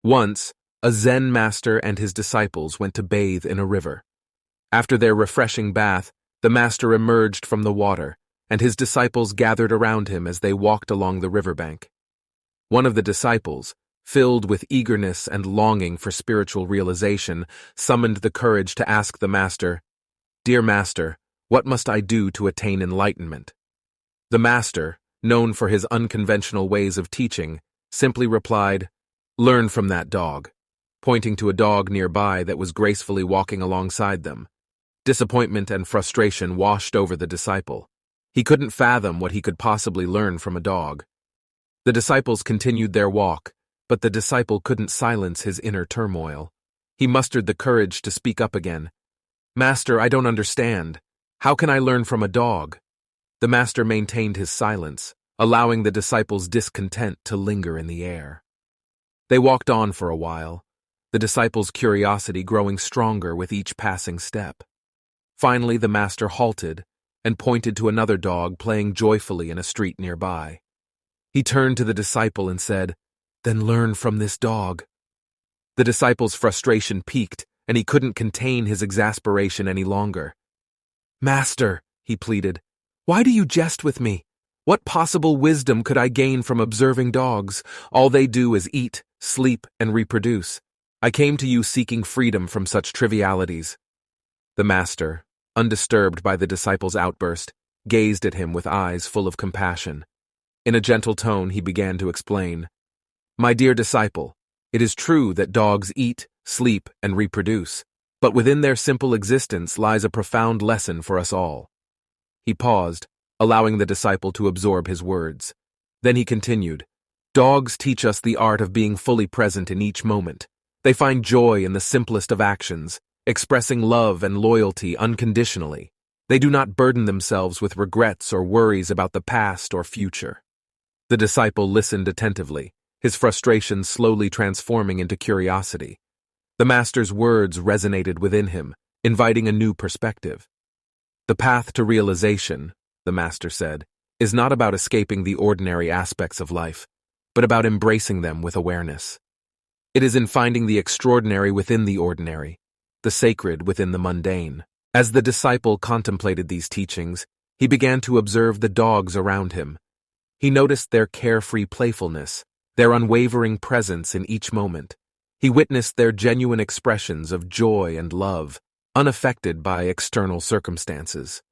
Once, a Zen master and his disciples went to bathe in a river. After their refreshing bath, the master emerged from the water, and his disciples gathered around him as they walked along the riverbank. One of the disciples, filled with eagerness and longing for spiritual realization, summoned the courage to ask the master, "Dear master, what must I do to attain enlightenment?" The master, known for his unconventional ways of teaching, simply replied, "Learn from that dog," pointing to a dog nearby that was gracefully walking alongside them. Disappointment and frustration washed over the disciple. He couldn't fathom what he could possibly learn from a dog. The disciples continued their walk, but the disciple couldn't silence his inner turmoil. He mustered the courage to speak up again. "Master, I don't understand. How can I learn from a dog?" The master maintained his silence, allowing the disciples' discontent to linger in the air. They walked on for a while, the disciples' curiosity growing stronger with each passing step. Finally, the master halted and pointed to another dog playing joyfully in a street nearby. He turned to the disciple and said, "Then learn from this dog." The disciple's frustration peaked, and he couldn't contain his exasperation any longer. "Master," he pleaded, "why do you jest with me? What possible wisdom could I gain from observing dogs? All they do is eat, sleep, and reproduce. I came to you seeking freedom from such trivialities." The master, undisturbed by the disciple's outburst, gazed at him with eyes full of compassion. In a gentle tone, he began to explain, "My dear disciple, it is true that dogs eat, sleep, and reproduce, but within their simple existence lies a profound lesson for us all." He paused, allowing the disciple to absorb his words. Then he continued, "Dogs teach us the art of being fully present in each moment. They find joy in the simplest of actions, expressing love and loyalty unconditionally. They do not burden themselves with regrets or worries about the past or future." The disciple listened attentively, his frustration slowly transforming into curiosity. The master's words resonated within him, inviting a new perspective. "The path to realization," the master said, "is not about escaping the ordinary aspects of life, but about embracing them with awareness. It is in finding the extraordinary within the ordinary, the sacred within the mundane." As the disciple contemplated these teachings, he began to observe the dogs around him. He noticed their carefree playfulness, their unwavering presence in each moment. He witnessed their genuine expressions of joy and love, unaffected by external circumstances.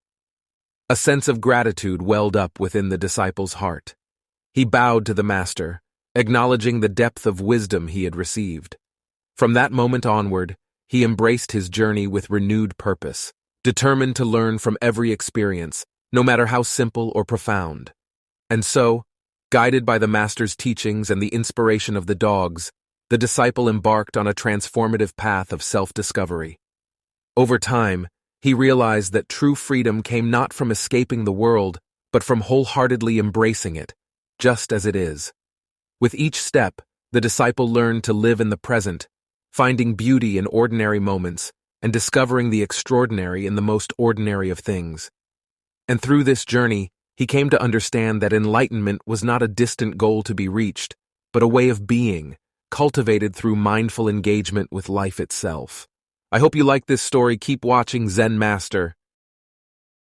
A sense of gratitude welled up within the disciple's heart. He bowed to the master, acknowledging the depth of wisdom he had received. From that moment onward, he embraced his journey with renewed purpose, determined to learn from every experience, no matter how simple or profound. And so, guided by the master's teachings and the inspiration of the dogs, the disciple embarked on a transformative path of self-discovery. Over time, he realized that true freedom came not from escaping the world, but from wholeheartedly embracing it, just as it is. With each step, the disciple learned to live in the present, finding beauty in ordinary moments and discovering the extraordinary in the most ordinary of things. And through this journey, he came to understand that enlightenment was not a distant goal to be reached, but a way of being, cultivated through mindful engagement with life itself. I hope you like this story. Keep watching Zen Master.